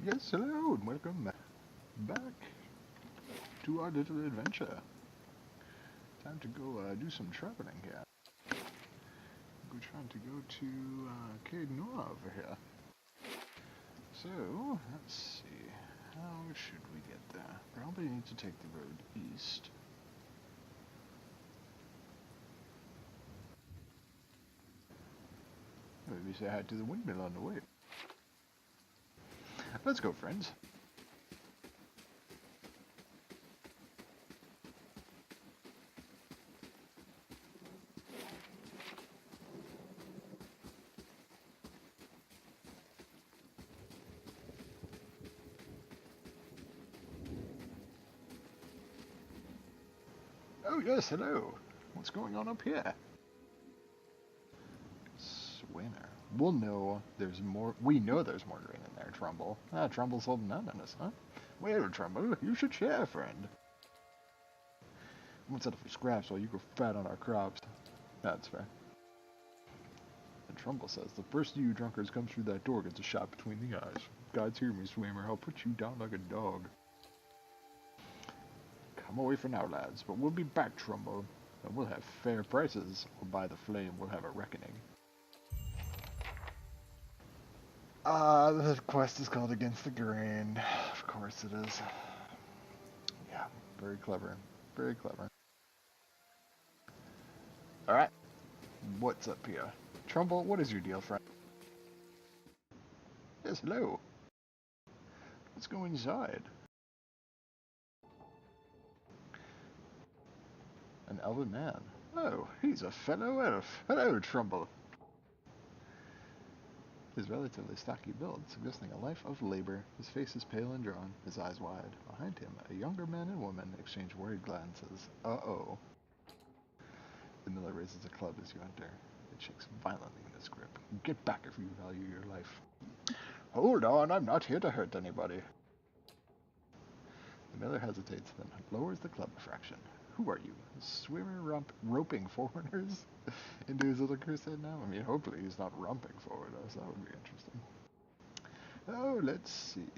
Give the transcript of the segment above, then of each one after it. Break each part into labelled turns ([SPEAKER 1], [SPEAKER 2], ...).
[SPEAKER 1] Yes, hello, and welcome back to our little adventure. Time to go do some traveling here. We're trying to go to Caed Nur over here. So, let's see. How should we get there? Probably need to take the road east. Maybe say hi to the windmill on the way. Let's go, friends. Oh, yes, hello. What's going on up here? Swinner. We'll know there's more. We know there's more grain in there, Trumbull. Trumble's holding out on us, huh? Well, Trumbull, you should share, friend. I won't settle for scraps while you go fat on our crops. That's fair. And Trumbull says, the first of you drunkards comes through that door gets a shot between the eyes. Gods hear me, swimmer. I'll put you down like a dog. Come away for now, lads, but we'll be back, Trumbull. And we'll have fair prices, or by the flame we'll have a reckoning. The quest is called Against the Grain. Of course it is. Yeah, very clever. Very clever. Alright. What's up here? Trumbull, what is your deal, friend? Yes, hello. Let's go inside. An elven man. Oh, he's a fellow elf. Hello, Trumbull. His relatively stocky build, suggesting a life of labor. His face is pale and drawn, his eyes wide. Behind him, a younger man and woman exchange worried glances. Uh-oh. The miller raises a club as you enter. It shakes violently in its grip. Get back if you value your life. Hold on, I'm not here to hurt anybody. The miller hesitates, then lowers the club a fraction. Who are you? Swimmer roping foreigners into his little crusade now? I mean, hopefully he's not romping forward us. That would be interesting. Oh, let's see.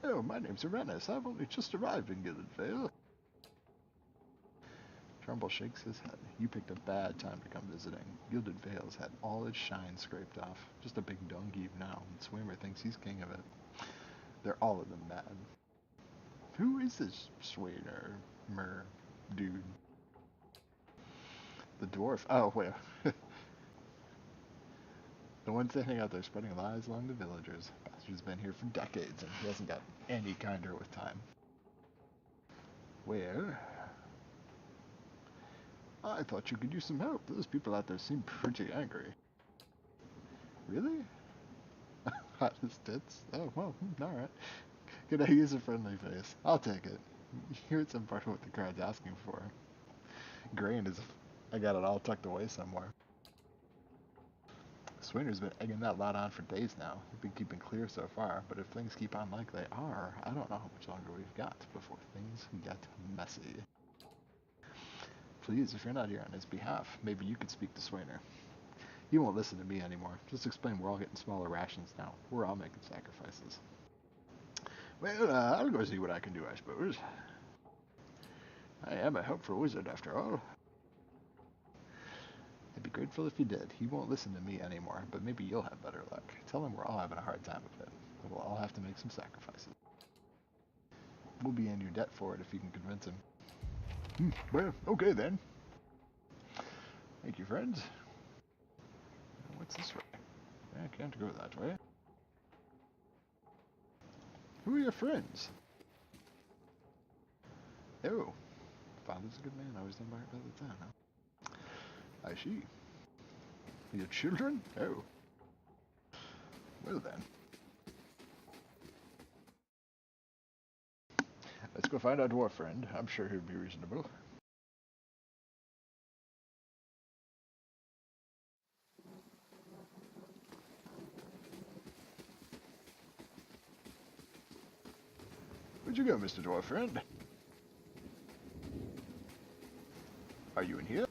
[SPEAKER 1] Oh, my name's Arannis. I've only just arrived in Gilded Vale. Trumbull shakes his head. You picked a bad time to come visiting. Gilded Vale's had all its shine scraped off. Just a big dung heap now, and Swimmer thinks he's king of it. They're all of them bad. Who is this Swimmer dude? The dwarf. Oh, wait. The one standing out there spreading lies along the villagers. Bastard's been here for decades, and he hasn't got any kinder with time. Well, I thought you could use some help. Those people out there seem pretty angry. Really? Hot as tits? Oh, well, alright. Could I use a friendly face? I'll take it. Here at some part of what the crowd's asking for. Grain is... I got it all tucked away somewhere. Swinger's been egging that lot on for days now. We've been keeping clear so far, but if things keep on like they are, I don't know how much longer we've got before things get messy. Please, if you're not here on his behalf, maybe you could speak to Swiner. He won't listen to me anymore. Just explain we're all getting smaller rations now. We're all making sacrifices. Well, I'll go see what I can do, I suppose. I am a helpful wizard, after all. I'd be grateful if you did. He won't listen to me anymore, but maybe you'll have better luck. Tell him we're all having a hard time of it, and we'll all have to make some sacrifices. We'll be in your debt for it if you can convince him. Well, okay then. Thank you, friends. What's this way? I can't go that way. Who are your friends? Oh, father's a good man. Always done by the town, huh? I see. Your children? Oh. Well then. Let's go find our dwarf friend. I'm sure he'll be reasonable. Where'd you go, Mr. Dwarf friend? Are you in here?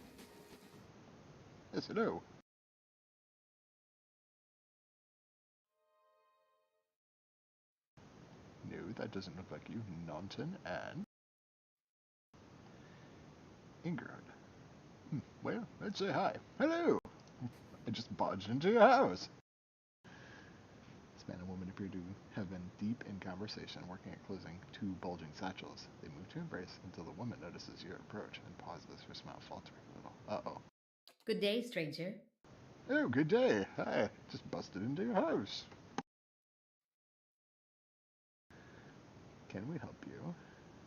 [SPEAKER 1] Yes, hello. that doesn't look like you. Nanton and Ingrid. Well, let's say hi. Hello! I just barged into your house. This man and woman appear to have been deep in conversation, working at closing two bulging satchels. They move to embrace until the woman notices your approach and pauses, her smile faltering a little. Uh-oh.
[SPEAKER 2] Good day, stranger.
[SPEAKER 1] Oh, good day. Hi. Just busted into your house. Can we help you?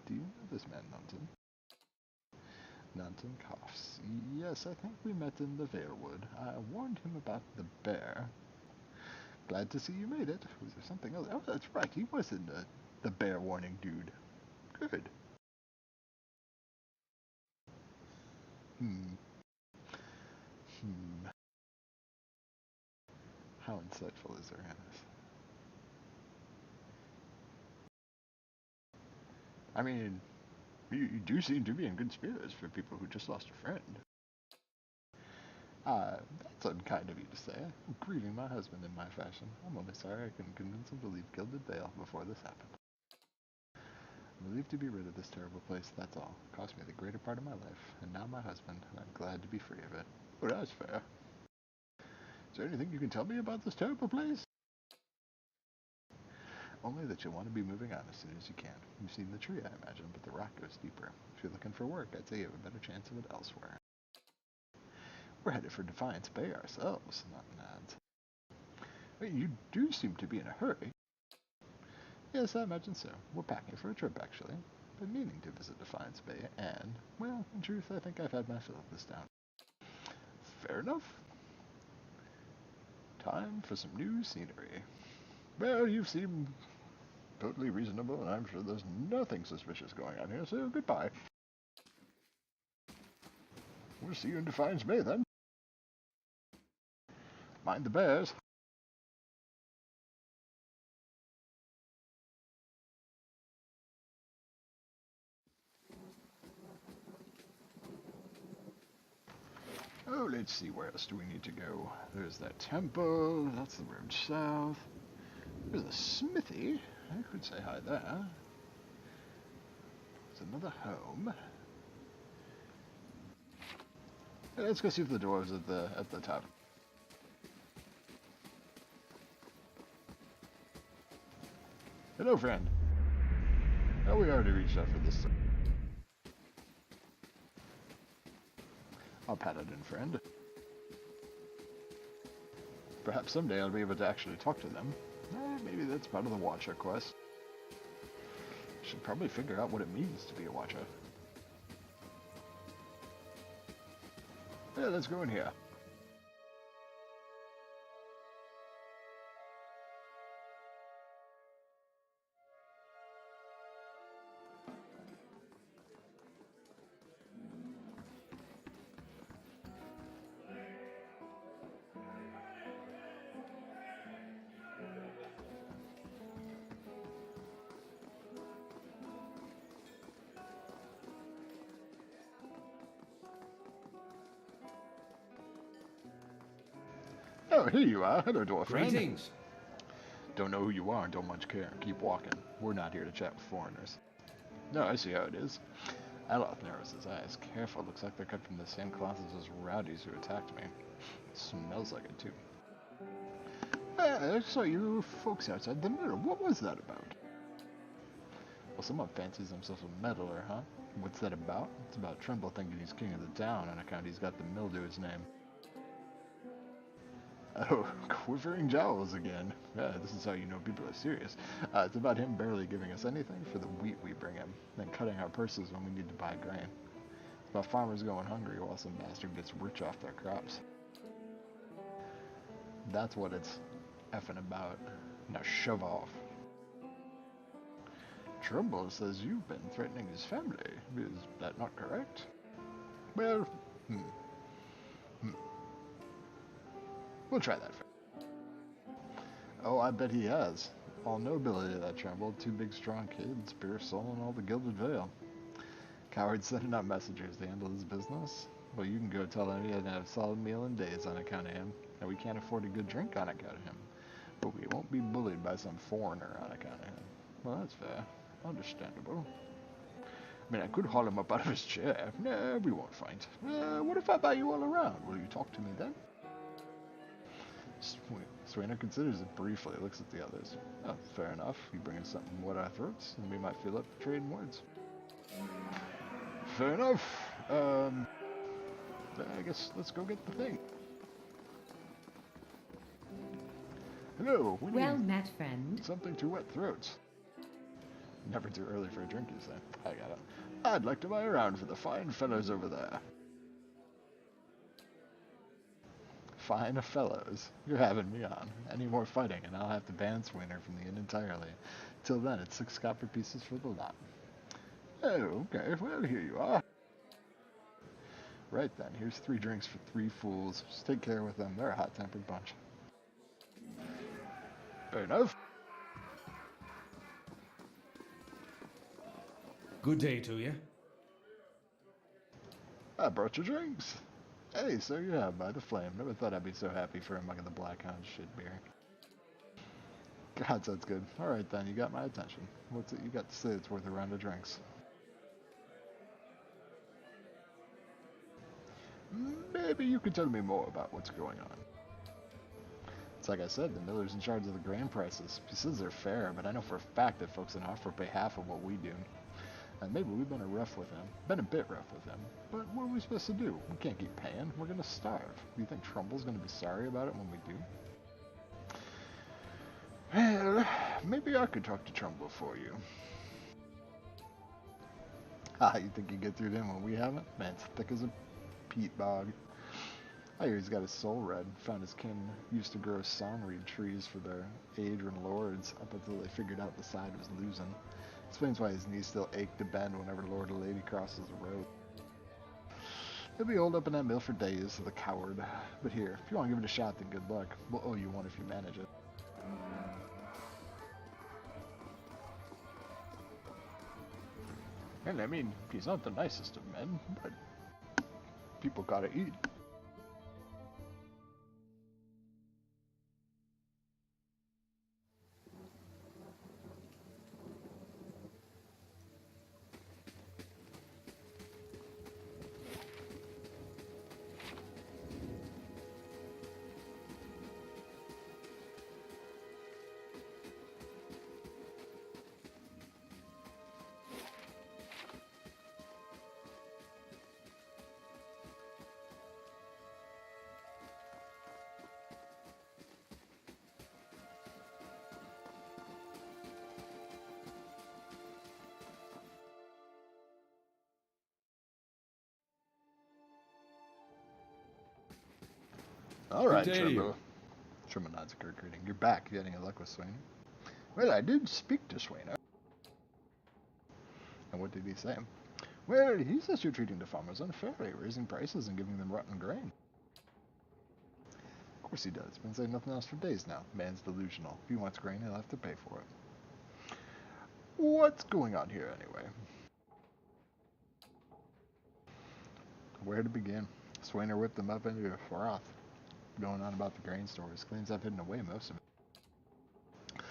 [SPEAKER 1] Do you know this man, Nanton? Nanton coughs. Yes, I think we met in the Valewood. I warned him about the bear. Glad to see you made it. Was there something else? Oh, that's right. He was in the bear warning dude. Good. Hmm. Hmm. How insightful is Arannis? I mean, you do seem to be in good spirits for people who just lost a friend. That's unkind of you to say. I'm grieving my husband in my fashion. I'm only sorry I couldn't convince him to leave Gilded Vale before this happened. I'm relieved to be rid of this terrible place, that's all. It cost me the greater part of my life, and now my husband, and I'm glad to be free of it. Well, that's fair. Is there anything you can tell me about this terrible place? Only that you'll want to be moving on as soon as you can. You've seen the tree, I imagine, but the rock goes deeper. If you're looking for work, I'd say you have a better chance of it elsewhere. We're headed for Defiance Bay ourselves, not Nads. Wait, you do seem to be in a hurry. Yes, I imagine so. We're packing for a trip, actually. Been meaning to visit Defiance Bay, and, well, in truth, I think I've had my fill of this town. Fair enough. Time for some new scenery. Well, you seem totally reasonable, and I'm sure there's nothing suspicious going on here, so goodbye. We'll see you in Defiance Bay, then. Mind the bears. Oh, let's see, where else do we need to go? There's that temple, that's the road south. There's a smithy. I could say hi there. There's another home. Yeah, let's go see if the dwarves at the top. Hello, friend. Oh, we already reached out for this. I'll pat it in, friend. Perhaps someday I'll be able to actually talk to them. Maybe that's part of the Watcher quest. Should probably figure out what it means to be a Watcher. Yeah, let's go in here. Oh, here you are. Hello, dwarf friend.
[SPEAKER 3] Greetings.
[SPEAKER 1] Don't know who you are and don't much care. Keep walking. We're not here to chat with foreigners. No, I see how it is. Aloth narrows his eyes. Careful, looks like they're cut from the same cloth as those rowdies who attacked me. Smells like it, too. I saw you folks outside the mill. What was that about? Well, someone fancies himself a meddler, huh? What's that about? It's about Tremble thinking he's king of the town on account he's got the mill to his name. Oh, quivering jowls again. Yeah, this is how you know people are serious. It's about him barely giving us anything for the wheat we bring him, then cutting our purses when we need to buy grain. It's about farmers going hungry while some bastard gets rich off their crops. That's what it's effing about. Now shove off. Trumbull says you've been threatening his family. Is that not correct? Well, we'll try that. Oh, I bet he has. All nobility that Tremble, two big strong kids, pure soul and all the Gilded Vale. Coward sending out messengers to handle his business? Well, you can go tell him he had to have a solid meal in days on account of him, and we can't afford a good drink on account of him. But we won't be bullied by some foreigner on account of him. Well, that's fair. Understandable. I mean, I could haul him up out of his chair. No, we won't fight. What if I buy you all around? Will you talk to me then? Swainer considers it briefly, looks at the others. Oh, fair enough. You bring us something wet our throats, and we might feel up to trading words. Fair enough. I guess let's go get the thing. Hello, we
[SPEAKER 2] Well
[SPEAKER 1] need
[SPEAKER 2] met, friend.
[SPEAKER 1] something to wet throats. Never too early for a drink, you say? I got it. I'd like to buy around for the fine fellows over there. Fine fellows. You're having me on. Any more fighting, and I'll have to ban Swainer from the inn entirely. Till then, it's 6 copper pieces for the lot. Oh, okay. Well, here you are. Right then, here's 3 drinks for 3 fools. Just take care with them. They're a hot-tempered bunch. Fair enough.
[SPEAKER 3] Good day to you.
[SPEAKER 1] I brought you drinks. Hey, so you have by the flame. Never thought I'd be so happy for a mug of the Blackhound shit beer. God, that's good. Alright then, you got my attention. What's it you got to say that's worth a round of drinks? Maybe you could tell me more about what's going on. It's like I said, the miller's in charge of the grain prices. He says they're fair, but I know for a fact that folks in Offer pay half of what we do. And maybe we've been a bit rough with him. But what are we supposed to do? We can't keep paying. We're gonna starve. Do you think Trumbull's gonna be sorry about it when we do? Well, maybe I could talk to Trumbull for you. Ah, you think you get through to him when we haven't? Man, it's thick as a peat bog. I hear he's got his soul read. Found his kin used to grow songreed trees for their Adrian lords up until they figured out the side was losing. Explains why his knees still ache to bend whenever lord or lady crosses the road. He'll be holed up in that mill for days, the coward. But here, if you want to give it a shot, then good luck. We'll owe you one if you manage it. And I mean, he's not the nicest of men, but people gotta eat. Alright,
[SPEAKER 3] Good day to you.
[SPEAKER 1] Trimble. Trimble nods at Kirk greeting. You're back. You had any luck with Swainer? Well, I did speak to Swainer. And what did he say? Well, he says you're treating the farmers unfairly, raising prices and giving them rotten grain. Of course he does. Been saying nothing else for days now. Man's delusional. If he wants grain, he'll have to pay for it. What's going on here, anyway? Where to begin? Swainer whipped them up into a froth. Going on about the grain stores. Claims I've hidden away most of it.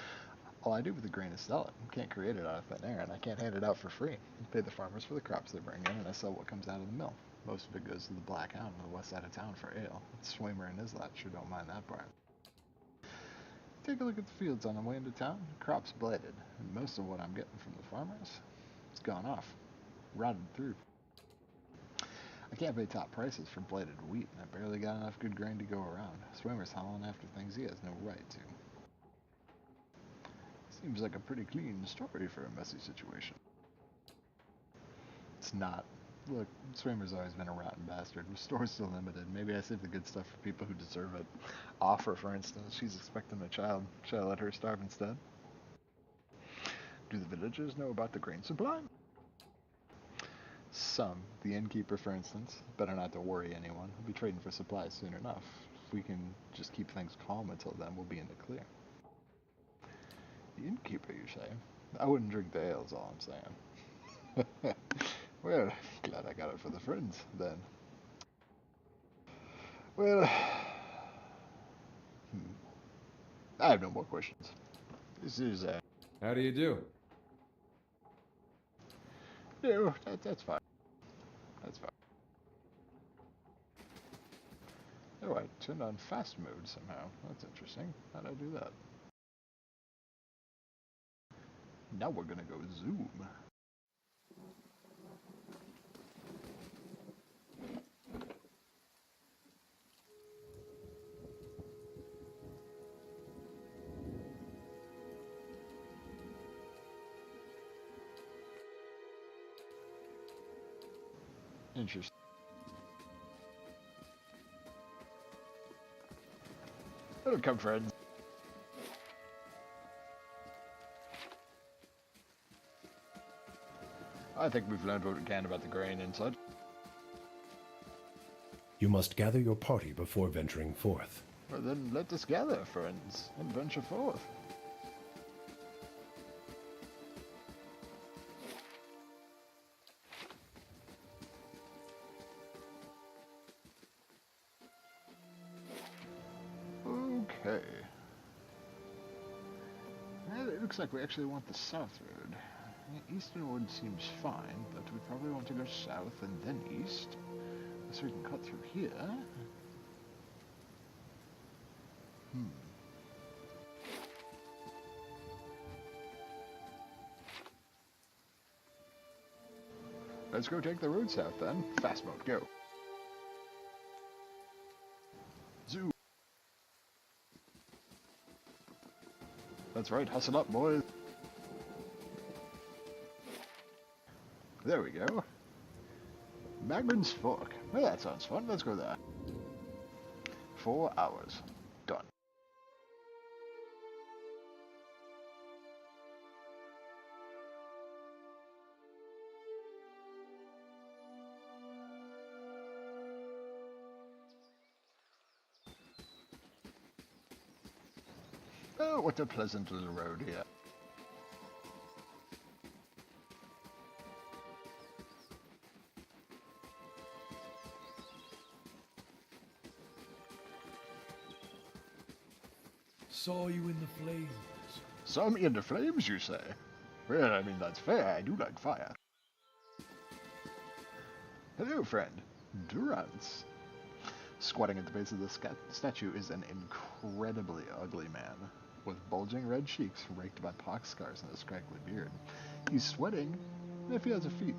[SPEAKER 1] All I do with the grain is sell it. Can't create it out of thin air, and I can't hand it out for free. I pay the farmers for the crops they bring in, and I sell what comes out of the mill. Most of it goes to the Blackhound on the west side of town for ale. Swimmer and his lot sure don't mind that part. Take a look at the fields on the way into town. Crops blighted, and most of what I'm getting from the farmers, it's gone off. Rotted through. I can't pay top prices for blighted wheat, and I barely got enough good grain to go around. Swimmer's hauling after things he has no right to. Seems like a pretty clean story for a messy situation. It's not. Look, Swimmer's always been a rotten bastard. The store's still limited. Maybe I save the good stuff for people who deserve it. Offer, for instance, she's expecting a child. Should I let her starve instead? Do the villagers know about the grain supply? Some. The innkeeper, for instance. Better not to worry anyone. We'll be trading for supplies soon enough. If we can just keep things calm until then, we'll be in the clear. The innkeeper, you say? I wouldn't drink the ale, is all I'm saying. Well, glad I got it for the friends, then. Well, I have no more questions. This is,
[SPEAKER 3] How do you do?
[SPEAKER 1] No, that's fine. That's fine. Oh, I turned on fast mode somehow. That's interesting. How'd I do that? Now we're gonna go zoom. Interesting. It'll come, friends. I think we've learned what we can about the grain and such.
[SPEAKER 3] You must gather your party before venturing forth.
[SPEAKER 1] Well, then let us gather, friends, and venture forth. Okay. Well, it looks like we actually want the south road. Eastern wood seems fine, but we probably want to go south and then east. So we can cut through here. Let's go take the road south then. Fast mode, go. Zoom. That's right, hustle up, boys. There we go. Magrin's Fork. Well, that sounds fun. Let's go there. 4 hours. Done. Oh, what a pleasant little road here.
[SPEAKER 4] Saw you in the flames.
[SPEAKER 1] Saw me in the flames, you say? Well, I mean, that's fair. I do like fire. Hello, friend. Durance. Squatting at the base of the statue is an incredibly ugly man, with bulging red cheeks raked by pox scars and a scraggly beard. He's sweating if he has a fever,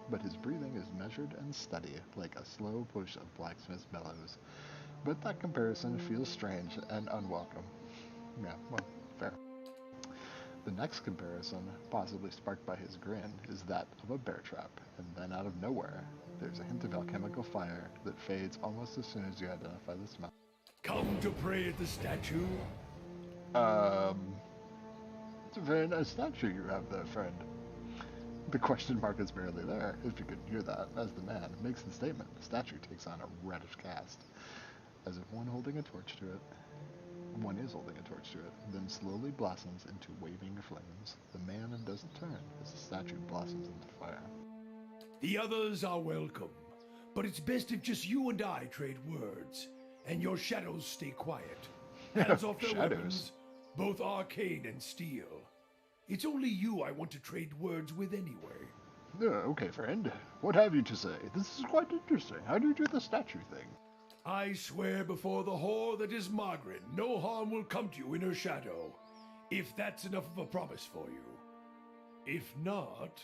[SPEAKER 1] but his breathing is measured and steady, like a slow push of blacksmith's bellows. But that comparison feels strange and unwelcome. Yeah, well, fair. The next comparison, possibly sparked by his grin, is that of a bear trap, and then out of nowhere, there's a hint of alchemical fire that fades almost as soon as you identify the smell.
[SPEAKER 4] Come to pray at the statue?
[SPEAKER 1] It's a very nice statue you have there, friend. The question mark is barely there, if you could hear that, as the man makes the statement. The statue takes on a reddish cast, as if one is holding a torch to it, then slowly blossoms into waving flames. The man doesn't turn, as the statue blossoms into fire.
[SPEAKER 4] The others are welcome, but it's best if just you and I trade words, and your shadows stay quiet. Hands off their weapons, both arcane and steel. It's only you I want to trade words with anyway.
[SPEAKER 1] Okay, friend. What have you to say? This is quite interesting. How do you do the statue thing?
[SPEAKER 4] I swear before the whore that is Margaret, no harm will come to you in her shadow, if that's enough of a promise for you. If not...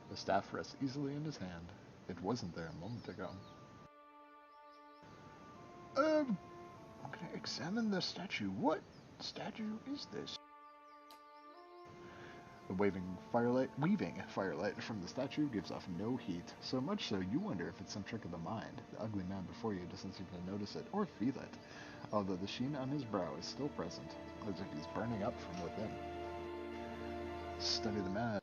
[SPEAKER 1] The staff rests easily in his hand. It wasn't there a moment ago. I'm gonna examine the statue. What statue is this? The weaving firelight from the statue gives off no heat, so much so you wonder if it's some trick of the mind. The ugly man before you doesn't seem to notice it or feel it, although the sheen on his brow is still present, as if he's burning up from within. Study the man.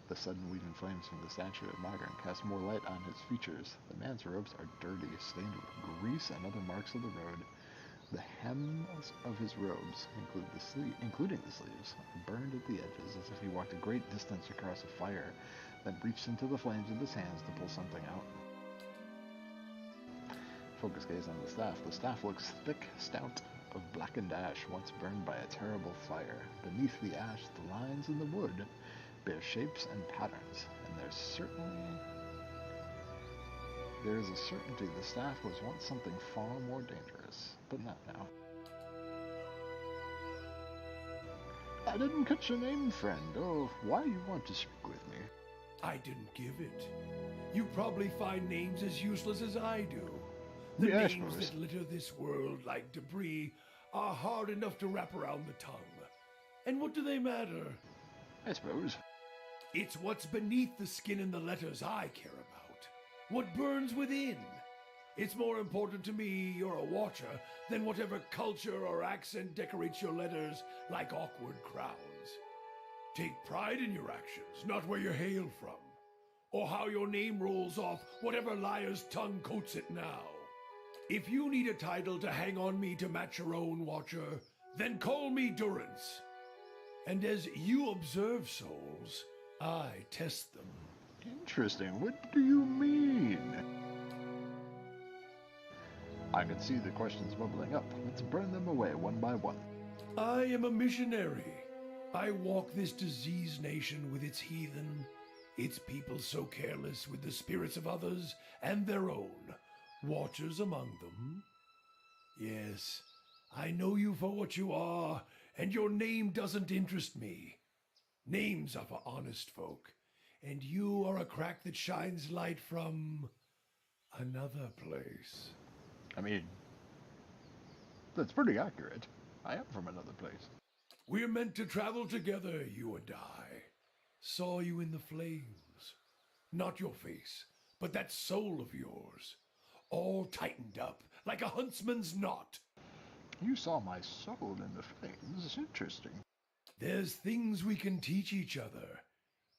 [SPEAKER 1] The sudden weaving flames from the statue of Magrin cast more light on his features. The man's robes are dirty, stained with grease and other marks of the road. The hems of his robes, including the sleeves, are burned at the edges as if he walked a great distance across a fire, then reached into the flames with his hands to pull something out. Focus gaze on the staff. The staff looks thick, stout, of blackened ash once burned by a terrible fire. Beneath the ash, the lines in the wood bear shapes and patterns, and there is a certainty the staff was once something far more dangerous, but not now. I didn't catch your name, friend, or why you want to speak with me.
[SPEAKER 4] I didn't give it. You probably find names as useless as I do. The
[SPEAKER 1] Yeah, I
[SPEAKER 4] names
[SPEAKER 1] suppose.
[SPEAKER 4] that litter this world like debris are hard enough to wrap around the tongue. And what do they matter?
[SPEAKER 1] I suppose.
[SPEAKER 4] It's what's beneath the skin and the letters I care about. What burns within. It's more important to me you're a watcher than whatever culture or accent decorates your letters like awkward crowns. Take pride in your actions, not where you hail from, or how your name rolls off whatever liar's tongue coats it now. If you need a title to hang on me to match your own, Watcher, then call me Durance. And as you observe souls, I test them.
[SPEAKER 1] Interesting. What do you mean? I can see the questions bubbling up. Let's burn them away one by one.
[SPEAKER 4] I am a missionary. I walk this diseased nation with its heathen, its people so careless with the spirits of others and their own, watchers among them. Yes, I know you for what you are, and your name doesn't interest me. Names are for honest folk, and you are a crack that shines light from another place.
[SPEAKER 1] I mean, that's pretty accurate. I am from another place.
[SPEAKER 4] We're meant to travel together, you and I. Saw you in the flames. Not your face, but that soul of yours. All tightened up, like a huntsman's knot.
[SPEAKER 1] You saw my soul in the flames. Interesting.
[SPEAKER 4] There's things we can teach each other.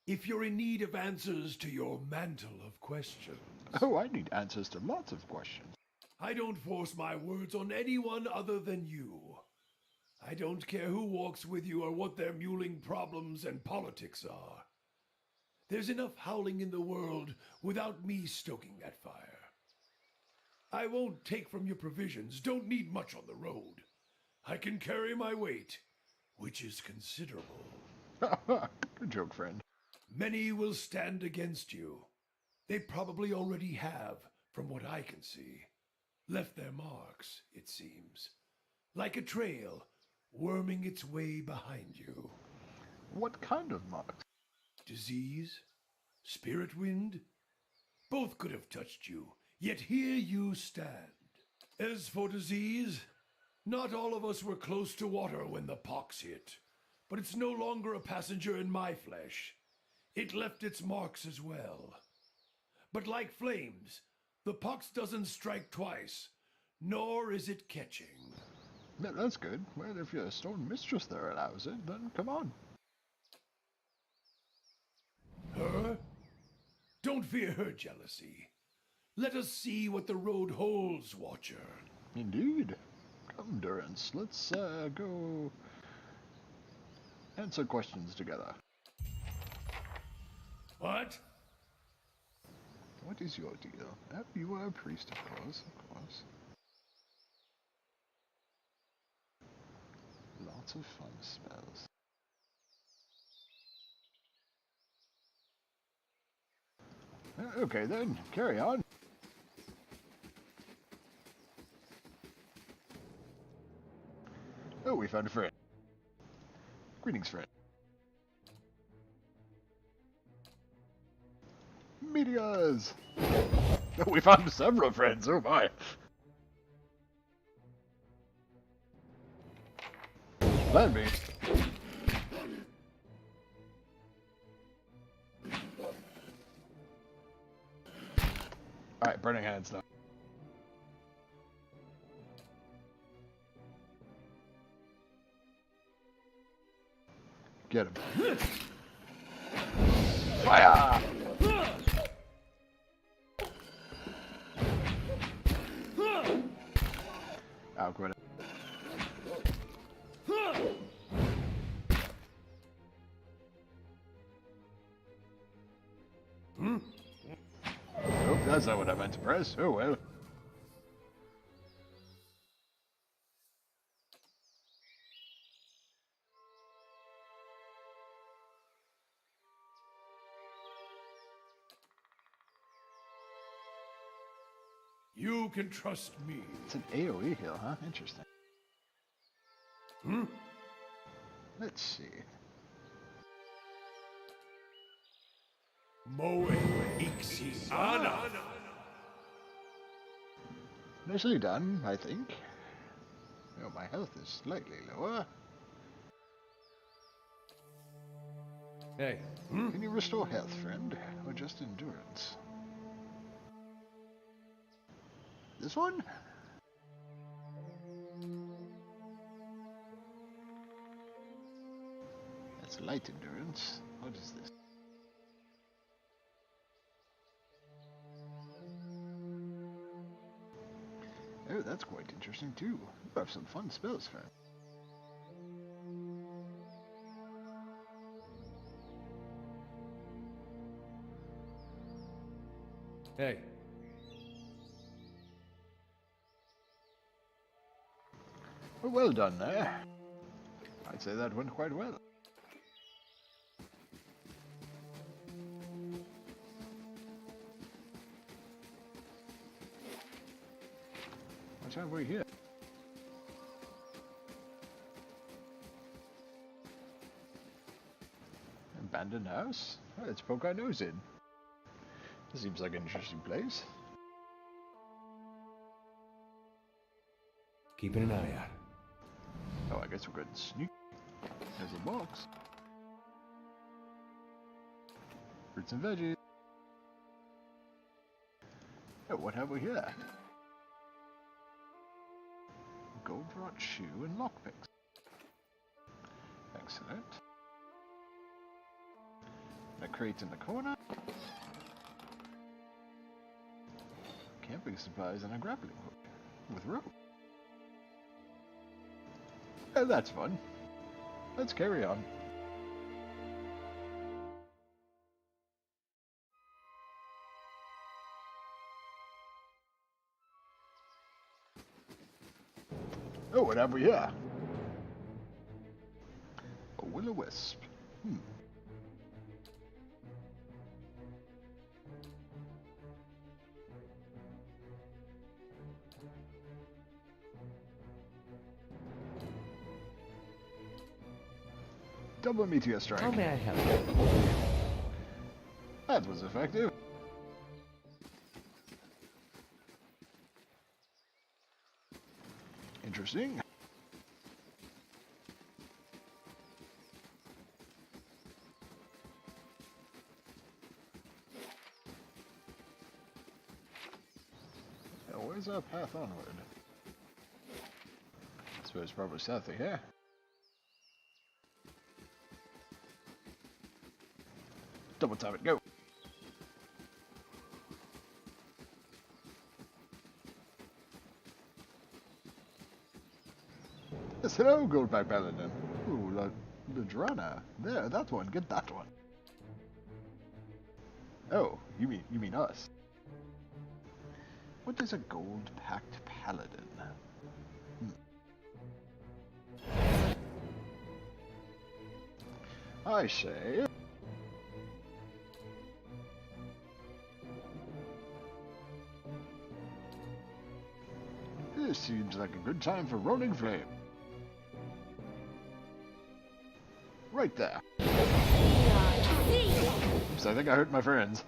[SPEAKER 4] If you're in need of answers to your mantle of questions.
[SPEAKER 1] Oh, I need answers to lots of questions.
[SPEAKER 4] I don't force my words on anyone other than you. I don't care who walks with you or what their mewling problems and politics are. There's enough howling in the world without me stoking that fire. I won't take from your provisions, don't need much on the road. I can carry my weight, which is considerable.
[SPEAKER 1] Good joke, friend.
[SPEAKER 4] Many will stand against you. They probably already have, from what I can see. Left their marks, it seems. Like a trail, worming its way behind you.
[SPEAKER 1] What kind of marks?
[SPEAKER 4] Disease? Spirit wind? Both could have touched you, yet here you stand. As for disease, not all of us were close to water when the pox hit, but it's no longer a passenger in my flesh. It left its marks as well. But like flames, the pox doesn't strike twice, nor is it catching.
[SPEAKER 1] Yeah, that's good. Well, if your stone mistress there allows it, then come on.
[SPEAKER 4] Her? Don't fear her jealousy. Let us see what the road holds, Watcher.
[SPEAKER 1] Indeed. Come, Durance, let's go answer questions together.
[SPEAKER 4] What?
[SPEAKER 1] What is your deal? You are a priest, of course, of course. Lots of fun spells. Okay then, carry on. Oh, we found a friend. Greetings, friend. Meteors! Oh, we found several friends, oh my. That me. Alright, burning hands now. Get him. Fire! I'll quit it. Nope, that's not what I meant to press. Oh well.
[SPEAKER 4] You can trust me.
[SPEAKER 1] It's an AoE heal, huh? Interesting.
[SPEAKER 4] Hmm?
[SPEAKER 1] Let's see.
[SPEAKER 4] Moe Ixiana.
[SPEAKER 1] Nicely done, I think. Oh, my health is slightly lower.
[SPEAKER 3] Hey,
[SPEAKER 1] Can you restore health, friend? Or just endurance? This one? That's light endurance. What is this? Oh, that's quite interesting too. You have some fun spells, friend.
[SPEAKER 3] hey.
[SPEAKER 1] Well done there. I'd say that went quite well. What have we here? Abandoned house? Oh, let's poke our nose in. This seems like an interesting place.
[SPEAKER 3] Keeping an eye out.
[SPEAKER 1] Oh, I guess we're good. Sneak. There's a box. Fruits and veggies. Oh, what have we here? Gold wrought shoe and lockpicks. Excellent. A crate in the corner. Camping supplies and a grappling hook with rope. Oh, that's fun. Let's carry on. Oh, what have we here? A will-o-wisp. Double meteor strike.
[SPEAKER 3] How may I help?
[SPEAKER 1] That was effective. Interesting. Now, where's our path onward? I suppose probably south of here. Double tap it, go! Yes, hello, Goldback Paladin. Ooh, Ladrana. There, that one. Get that one. Oh, you mean us? What is a gold-packed paladin? I say. This seems like a good time for Rolling Flame. Right there. Oops, I think I hurt my friends.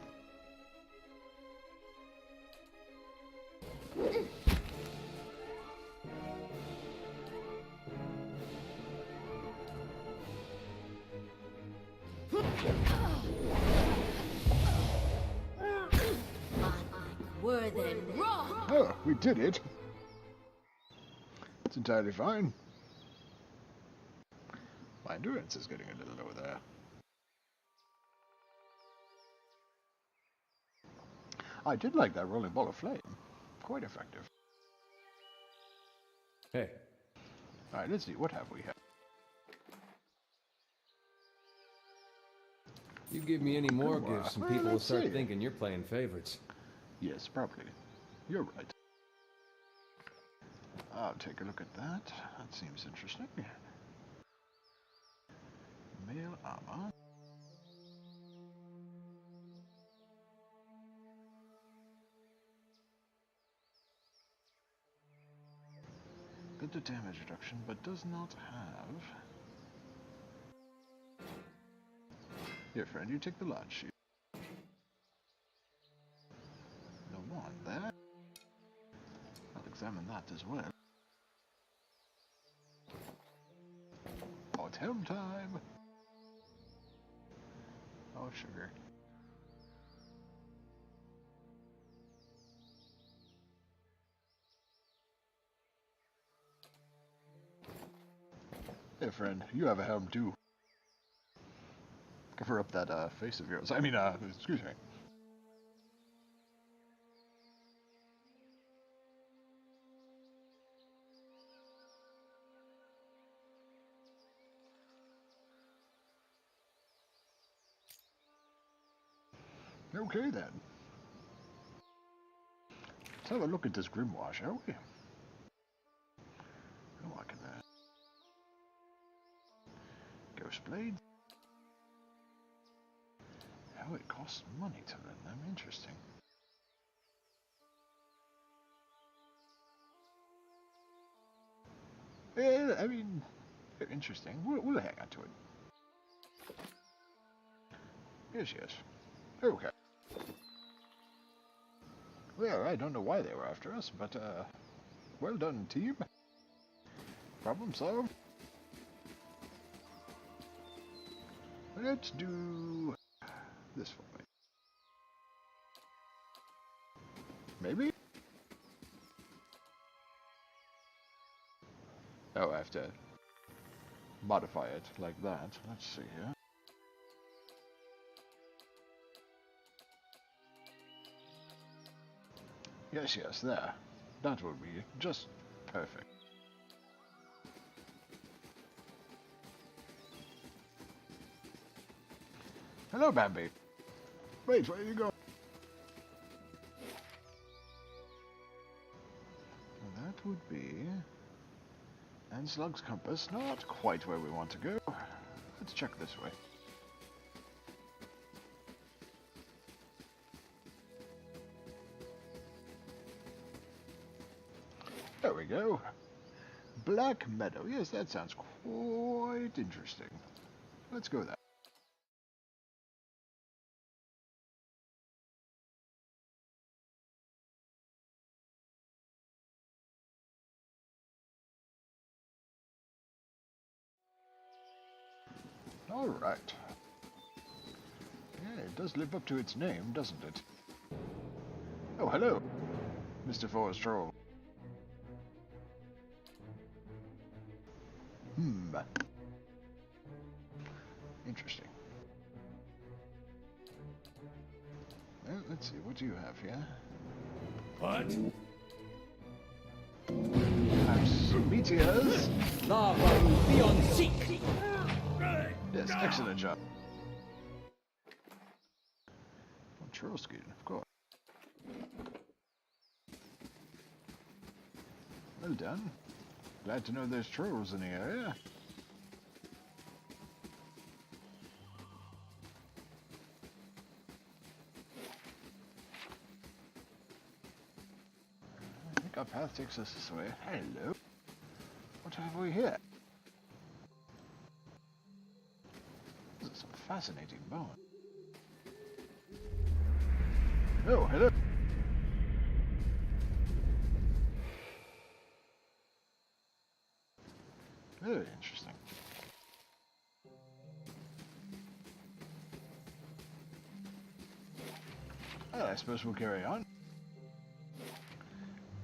[SPEAKER 2] Were then wrong.
[SPEAKER 1] Oh, we did it. It's entirely fine. My endurance is getting a little lower there. I did like that rolling ball of flame. Quite effective.
[SPEAKER 3] Hey.
[SPEAKER 1] Alright, let's see. What have we had?
[SPEAKER 3] You give me any more
[SPEAKER 1] Good
[SPEAKER 3] gifts and
[SPEAKER 1] one.
[SPEAKER 3] people will
[SPEAKER 1] Let's
[SPEAKER 3] start
[SPEAKER 1] see.
[SPEAKER 3] thinking you're playing favorites.
[SPEAKER 1] Yes, probably. You're right. I'll take a look at that. That seems interesting. Mail armor. bit of damage reduction, but does not have... Here, friend, you take the large shield. No one there. I'll examine that as well. Oh, it's helm time! Oh, sugar. Hey, friend, you have a helm too. Cover up that face of yours. I mean, excuse me. Okay then. Let's have a look at this grimoire, shall we? Oh, I can Ghost Blade. Oh, it costs money to learn them. Interesting. Yeah, I mean, interesting. We'll hang on to it. Yes, yes. Okay. Well, I don't know why they were after us, but, well done, team. Problem solved. Let's do this for me. Maybe? Oh, I have to modify it like that. Let's see here. Yes, yes, there. That will be just perfect. Hello, Bambi. Wait, where are you going? That would be... And Slug's compass, not quite where we want to go. Let's check this way. There we go. Black Meadow. Yes, that sounds quite interesting. Let's go there. All right. Yeah, it does live up to its name, doesn't it? Oh, hello, Mr. Forest Troll. Interesting. Well, let's see, what do you have here?
[SPEAKER 4] What?
[SPEAKER 1] Meteors.
[SPEAKER 3] Lava beyond seek!
[SPEAKER 1] Yes, excellent job. Troll skin, of course. Well done. Glad to know there's trolls in the area. I think our path takes us this way. Hello. What have we here? This is some fascinating bone. Oh, hello. Very interesting. Well, I suppose we'll carry on.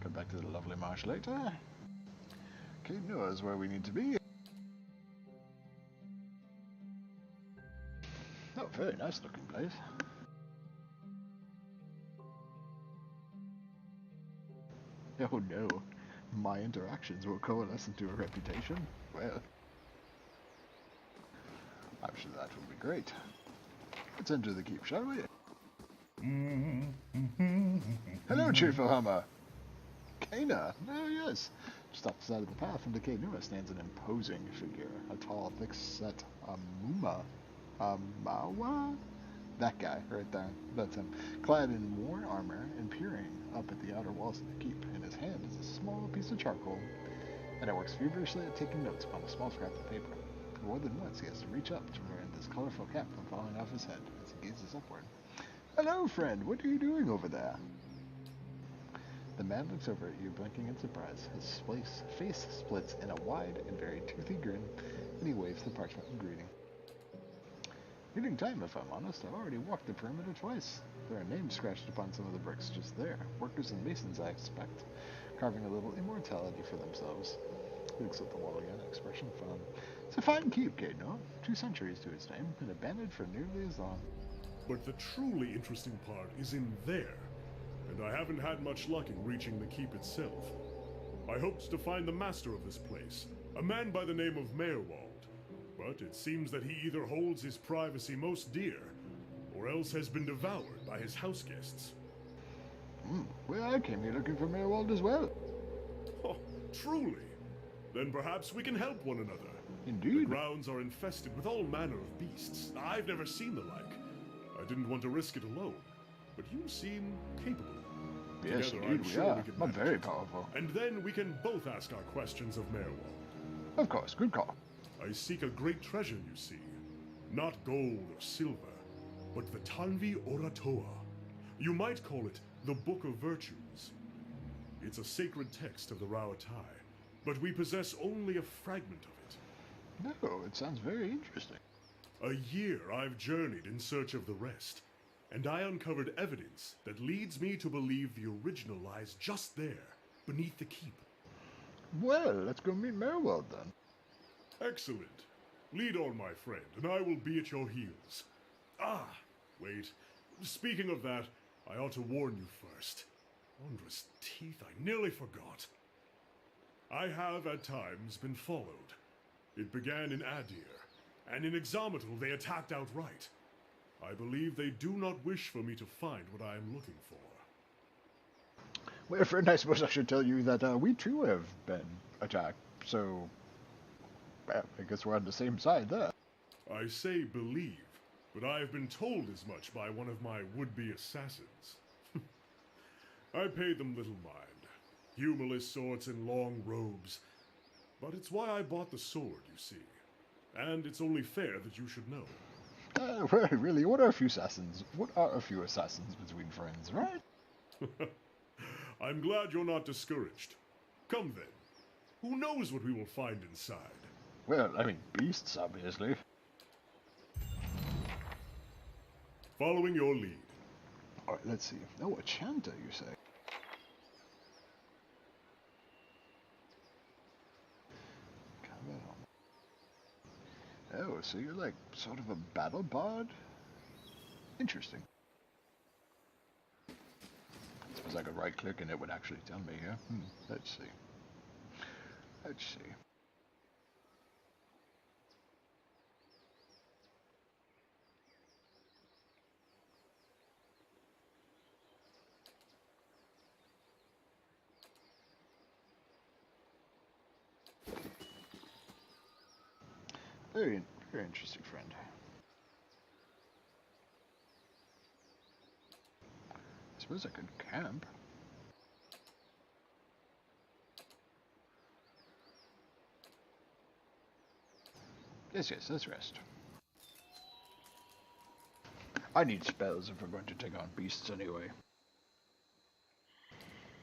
[SPEAKER 1] Come back to the lovely marsh later. Caed Nur is where we need to be. Oh, very nice looking place. Oh no, my interactions will coalesce into a reputation. Well, I'm sure that will be great. Let's enter the keep, shall we? Hello, cheerful hummer. Caed. Oh yes. Just off the side of the path into Caed Nur stands an imposing figure, a tall, thick-set Mawa? That guy right there. That's him. Clad in worn armor and peering up at the outer walls of the keep. In his hand is a small piece of charcoal. and it works feverishly at taking notes upon a small scrap of paper. More than once he has to reach up to prevent this colorful cap from falling off his head as he gazes upward. Hello, friend. What are you doing over there? The man looks over at you, blinking in surprise. His face splits in a wide and very toothy grin, and he waves the parchment in greeting. Needing time, if I'm honest. I've already walked the perimeter twice. There are names scratched upon some of the bricks just there. Workers and masons, I expect, carving a little immortality for themselves. He looks at the wall again, expression fun. It's a fine keep, Caed Nur. 2 centuries to its name, and abandoned for nearly as long.
[SPEAKER 5] But the truly interesting part is in there, and I haven't had much luck in reaching the keep itself. I hoped to find the master of this place, a man by the name of Merwald, but it seems that he either holds his privacy most dear, or else has been devoured by his house guests.
[SPEAKER 1] Well, I came here looking for Merwald as well.
[SPEAKER 5] Oh, truly? Then perhaps we can help one another.
[SPEAKER 1] Indeed.
[SPEAKER 5] The grounds are infested with all manner of beasts. I've never seen the like. I didn't want to risk it alone, but you seem capable.
[SPEAKER 1] Yes,
[SPEAKER 5] Together,
[SPEAKER 1] indeed
[SPEAKER 5] I'm
[SPEAKER 1] we
[SPEAKER 5] sure
[SPEAKER 1] are.
[SPEAKER 5] we can
[SPEAKER 1] I'm
[SPEAKER 5] manage
[SPEAKER 1] very
[SPEAKER 5] it.
[SPEAKER 1] powerful.
[SPEAKER 5] And then we can both ask our questions of Merwald.
[SPEAKER 1] Of course, good call.
[SPEAKER 5] I seek a great treasure, you see. Not gold or silver, but the Tanvi Oratoa. You might call it the Book of Virtues. It's a sacred text of the Rauatai, but we possess only a fragment of it.
[SPEAKER 1] No, it sounds very interesting.
[SPEAKER 5] A year I've journeyed in search of the rest, and I uncovered evidence that leads me to believe the original lies just there, beneath the keep.
[SPEAKER 1] Well, let's go meet Merwald then.
[SPEAKER 5] Excellent. Lead on, my friend, and I will be at your heels. Ah, wait. Speaking of that, I ought to warn you first. Wondrous teeth, I nearly forgot. I have, at times, been followed. It began in Adir, and in Exomitl they attacked outright. I believe they do not wish for me to find what I am looking for.
[SPEAKER 1] Well, friend, I suppose I should tell you that we too have been attacked, so well, I guess we're on the same side there.
[SPEAKER 5] I say believe, but I have been told as much by one of my would-be assassins. I paid them little mind. Humorless sorts in long robes. But it's why I bought the sword, you see. And it's only fair that you should know.
[SPEAKER 1] Well, really, what are a few assassins? What are a few assassins between friends, right?
[SPEAKER 5] I'm glad you're not discouraged. Come then. Who knows what we will find inside?
[SPEAKER 1] Well, I mean, beasts, obviously.
[SPEAKER 5] Following your lead.
[SPEAKER 1] Alright, let's see. Oh, a chanter, you say? Oh, so you're like sort of a battle bard? Interesting. I suppose I could right click and it would actually tell me here. Let's see. Let's see. Very interesting, friend. I suppose I could camp. Yes, let's rest. I need spells if we're going to take on beasts anyway.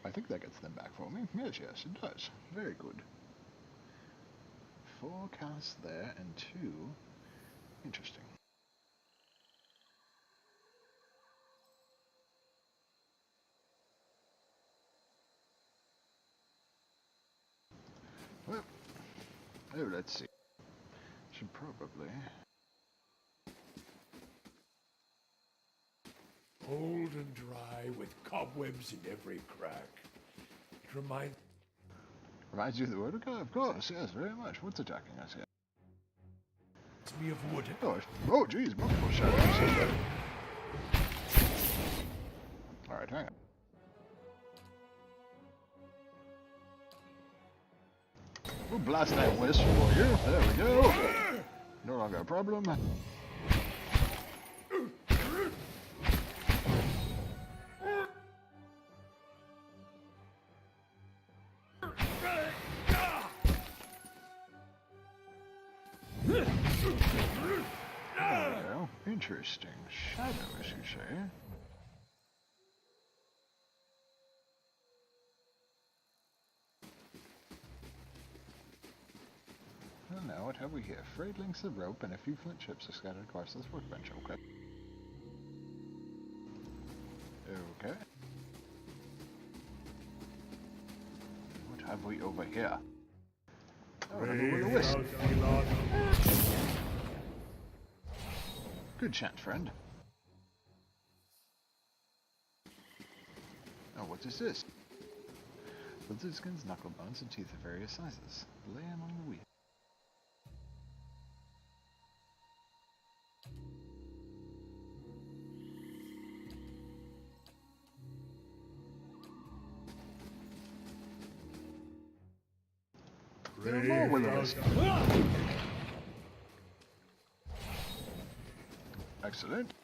[SPEAKER 1] I think that gets them back for me. Yes, it does. Very good. 4 casts there and 2. Interesting. Well, oh, let's see. Should probably.
[SPEAKER 4] Old and dry with cobwebs in every crack. It
[SPEAKER 1] Reminds you of the word of God? Of course, yes, very much. What's attacking us here?
[SPEAKER 4] me of wood.
[SPEAKER 1] Oh, geez, multiple shadows. Alright, hang on. We'll blast that wisp for you. There we go. No longer a problem. There we go. Interesting. Shadow, as you say. Well, now what have we here? Frayed links of rope and a few flint chips are scattered across this workbench. Okay. Okay. What have we over here? Oh, have a will-o-wisp. Good chance, friend. Oh, what is this? Lizard skins, knuckle bones, and teeth of various sizes. Lay among the wheat. There are more will-o-wisps. Excellent.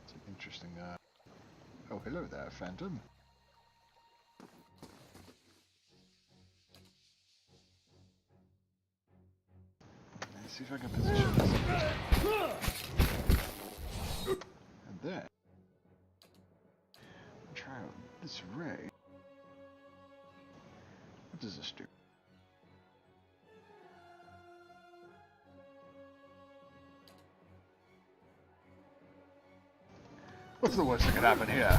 [SPEAKER 1] It's an interesting, oh, hello there, Phantom. Let's see if I can position this. And then, try out this ray. What does this do? What's the worst that could happen here?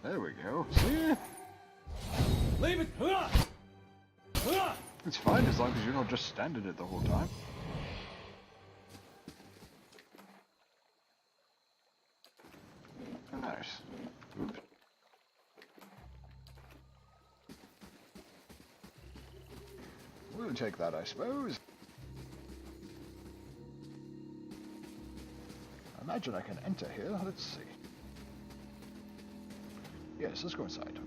[SPEAKER 1] There we go. See?
[SPEAKER 3] Leave it!
[SPEAKER 1] It's fine as long as you're not just standing it the whole time. Oh, nice. Oops. We'll take that, I suppose. I imagine I can enter here. Let's see. Yes, let's go inside.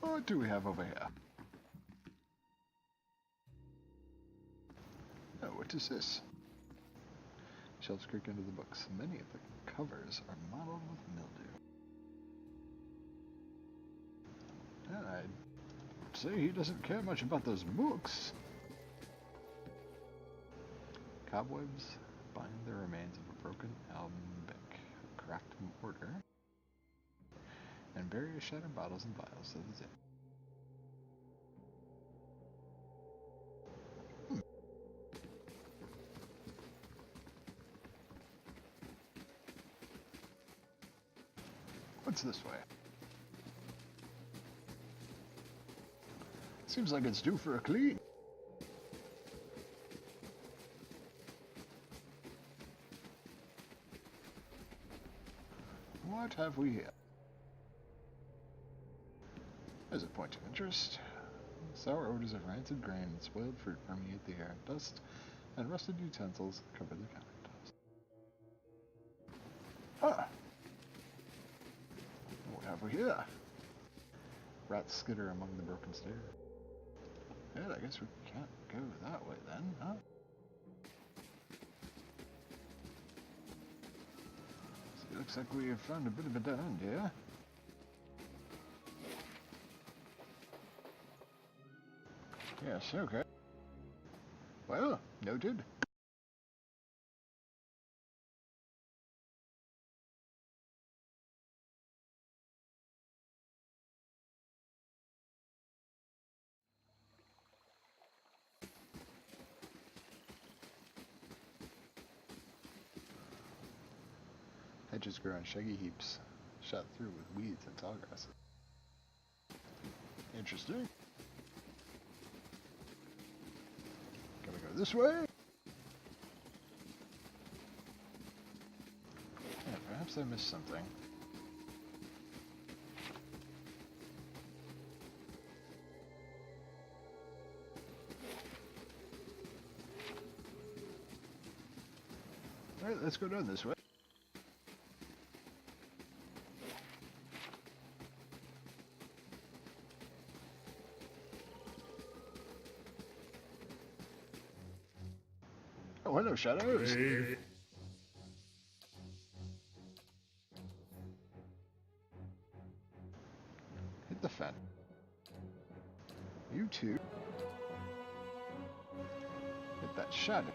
[SPEAKER 1] What do we have over here? Oh, what is this? Shelves creak into the books. Many of the covers are mottled with mildew. I'd say he doesn't care much about those books. Cobwebs bind the remains of a broken alembic, a cracked mortar, and various shattered bottles and vials to the zip. What's this way? Seems like it's due for a clean. What have we here? As a point of interest, sour odors of rancid grain and spoiled fruit permeate the air. Dust and rusted utensils cover the countertops. Ah! What have we here? Rats skitter among the broken stairs. Yeah, I guess we can't go that way then, huh? So it looks like we have found a bit of a dead end here. Yes, okay. Well, noted. Hedges grow in shaggy heaps, shot through with weeds and tall grasses. Interesting. Gotta go this way. Yeah, perhaps I missed something. Alright, let's go down this way. hello, shadows.
[SPEAKER 5] Brave.
[SPEAKER 1] Hit the fence. You two. Hit that shadow.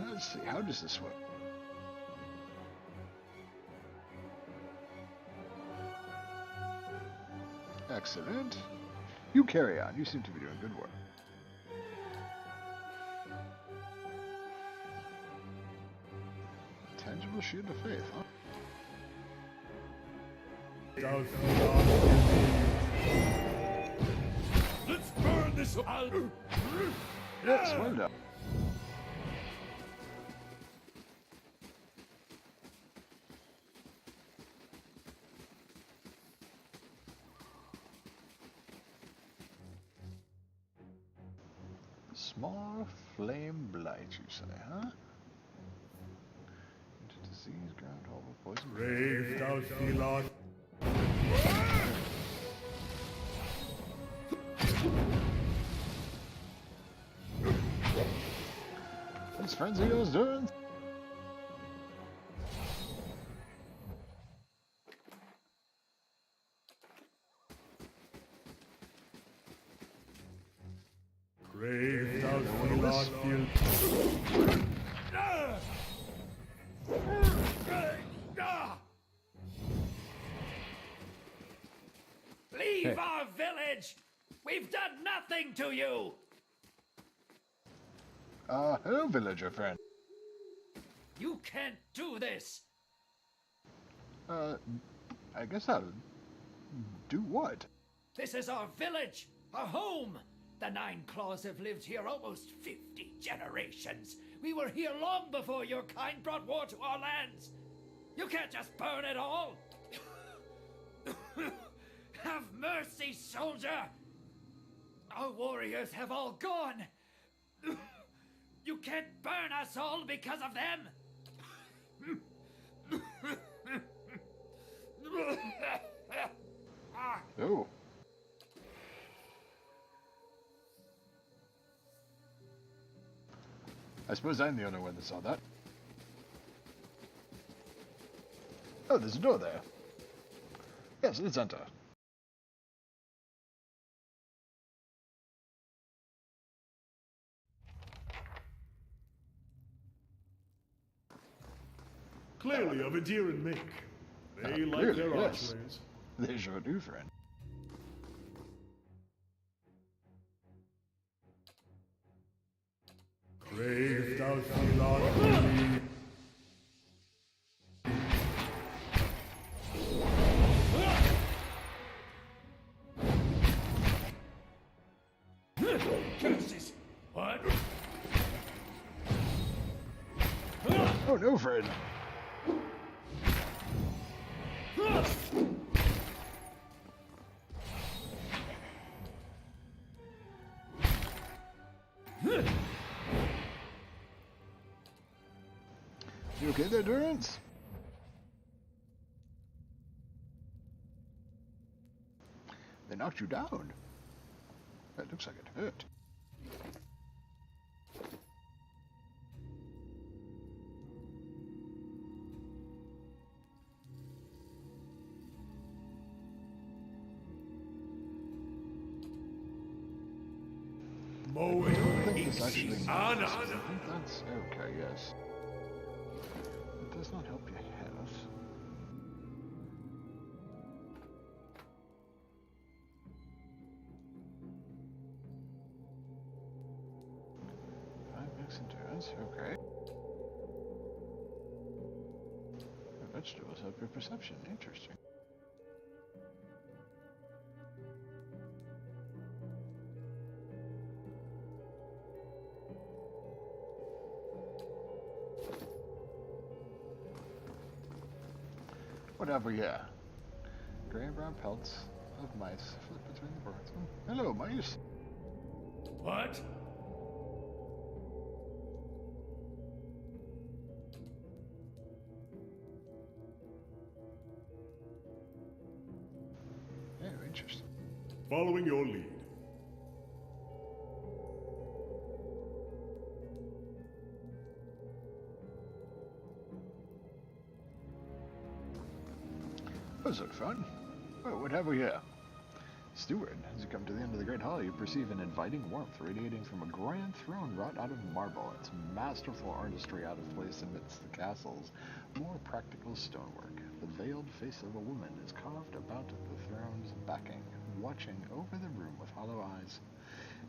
[SPEAKER 1] Let's see, how does this work? Excellent. You carry on. You seem to be doing good work. Tangible shield of faith, huh?
[SPEAKER 4] Let's burn this out.
[SPEAKER 1] Yes, well done. Small flame blight, you say, huh? Into disease, ground, hole, poison.
[SPEAKER 5] Brave thou Felon.
[SPEAKER 1] This frenzy is doing.
[SPEAKER 5] Brave thou Felon.
[SPEAKER 3] Leave our village! We've done nothing to you!
[SPEAKER 1] Hello, villager friend.
[SPEAKER 3] You can't do this!
[SPEAKER 1] I guess I'll do what?
[SPEAKER 3] This is our village, our home! The Nine Claws have lived here almost 50 generations. We were here long before your kind brought war to our lands. You can't just burn it all! Have mercy, soldier! Our warriors have all gone! You can't burn us all because of them!
[SPEAKER 1] Oh. I suppose I'm the only one that saw that. Oh, there's a door there. Yes, let's enter.
[SPEAKER 5] Clearly of Endearing make. They like
[SPEAKER 1] clearly,
[SPEAKER 5] their
[SPEAKER 1] yes.
[SPEAKER 5] archways.
[SPEAKER 1] They sure do, friend.
[SPEAKER 5] Brave thou Felon.
[SPEAKER 3] Curses!
[SPEAKER 4] What?
[SPEAKER 1] Oh no, friend. You okay there, Durance? They knocked you down. That looks like it hurt. I don't think this actually matters. I think that's okay, yes. It does not help your health. Max endurance, okay. The vegetables help your perception, interesting. Whatever, yeah. Gray and brown pelts of mice flit between the birds. Oh, hello, mice.
[SPEAKER 4] What?
[SPEAKER 1] Yeah, interesting.
[SPEAKER 5] Following your lead.
[SPEAKER 1] those look fun. Well, what have we here? Steward, as you come to the end of the great hall, you perceive an inviting warmth radiating from a grand throne wrought out of marble, its masterful artistry out of place amidst the castle's more practical stonework. The veiled face of a woman is carved about the throne's backing, watching over the room with hollow eyes.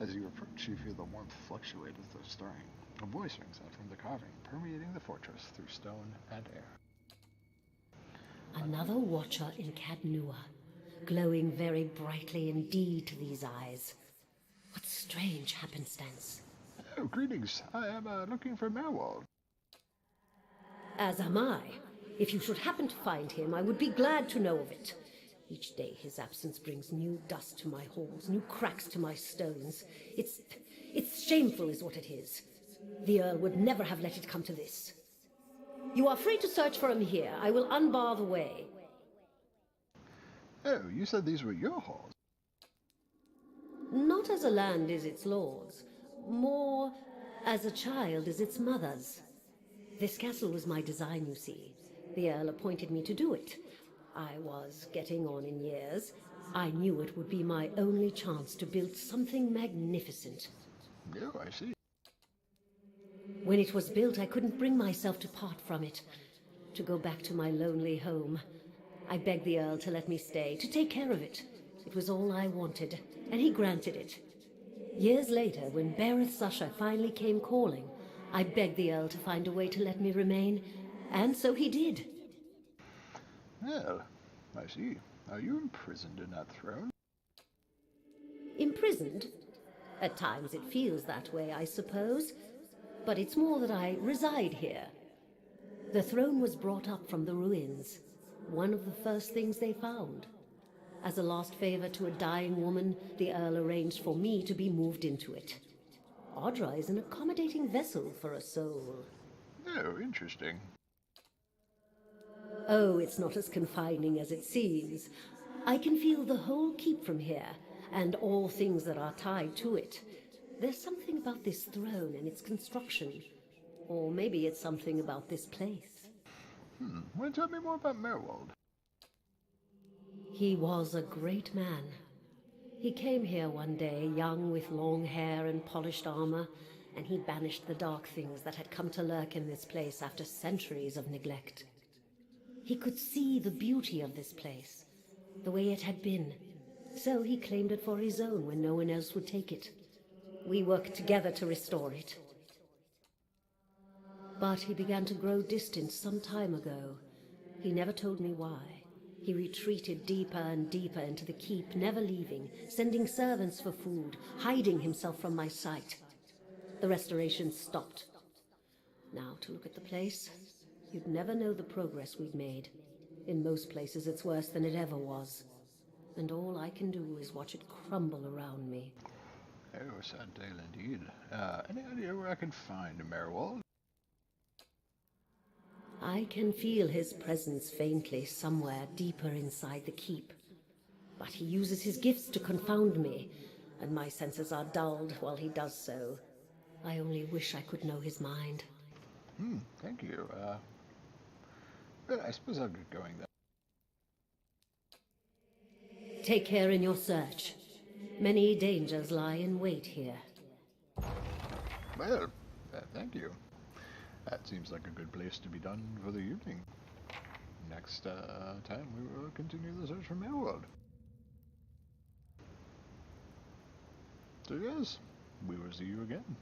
[SPEAKER 1] As you approach, you feel the warmth fluctuate as though stirring. A voice rings out from the carving, permeating the fortress through stone and air.
[SPEAKER 6] Another watcher in Caed Nur, glowing very brightly indeed to these eyes. What strange happenstance.
[SPEAKER 1] Oh, greetings. I am looking for Merwald.
[SPEAKER 6] As am I. If you should happen to find him, I would be glad to know of it. Each day his absence brings new dust to my halls, new cracks to my stones. It's shameful is what it is. The Earl would never have let it come to this. You are free to search for him here. I will unbar the way.
[SPEAKER 1] Oh, you said these were your halls.
[SPEAKER 6] Not as a land is its lord's, more as a child is its mother's. This castle was my design, you see. The Earl appointed me to do it. I was getting on in years. I knew it would be my only chance to build something magnificent.
[SPEAKER 1] Oh, I see.
[SPEAKER 6] When it was built, I couldn't bring myself to part from it, to go back to my lonely home. I begged the Earl to let me stay, to take care of it. It was all I wanted, and he granted it. Years later, when Bereth's usher finally came calling, I begged the Earl to find a way to let me remain, and so he did.
[SPEAKER 1] Well, I see. Are you imprisoned in that throne?
[SPEAKER 6] Imprisoned? At times it feels that way, I suppose. But it's more that I reside here. The throne was brought up from the ruins, one of the first things they found. As a last favor to a dying woman, the Earl arranged for me to be moved into it. Audra is an accommodating vessel for a soul.
[SPEAKER 1] Oh, interesting.
[SPEAKER 6] Oh, it's not as confining as it seems. I can feel the whole keep from here, and all things that are tied to it. There's something about this throne and its construction. Or maybe it's something about this place.
[SPEAKER 1] Well, tell me more about Merwald.
[SPEAKER 6] He was a great man. He came here one day, young with long hair and polished armor, and he banished the dark things that had come to lurk in this place after centuries of neglect. He could see the beauty of this place, the way it had been, so he claimed it for his own when no one else would take it. We worked together to restore it. But he began to grow distant some time ago. He never told me why. He retreated deeper and deeper into the keep, never leaving, sending servants for food, hiding himself from my sight. The restoration stopped. Now, to look at the place, you'd never know the progress we'd made. In most places, it's worse than it ever was. And all I can do is watch it crumble around me.
[SPEAKER 1] Oh, a sad tale indeed. Any idea where I can find Merwald?
[SPEAKER 6] I can feel his presence faintly somewhere deeper inside the keep. But he uses his gifts to confound me, and my senses are dulled while he does so. I only wish I could know his mind.
[SPEAKER 1] Thank you. But I suppose I'll get going then.
[SPEAKER 6] Take care in your search. Many dangers lie in wait here.
[SPEAKER 1] Well, thank you. That seems like a good place to be done for the evening. Next time we will continue the search for Merwald. So yes, we will see you again.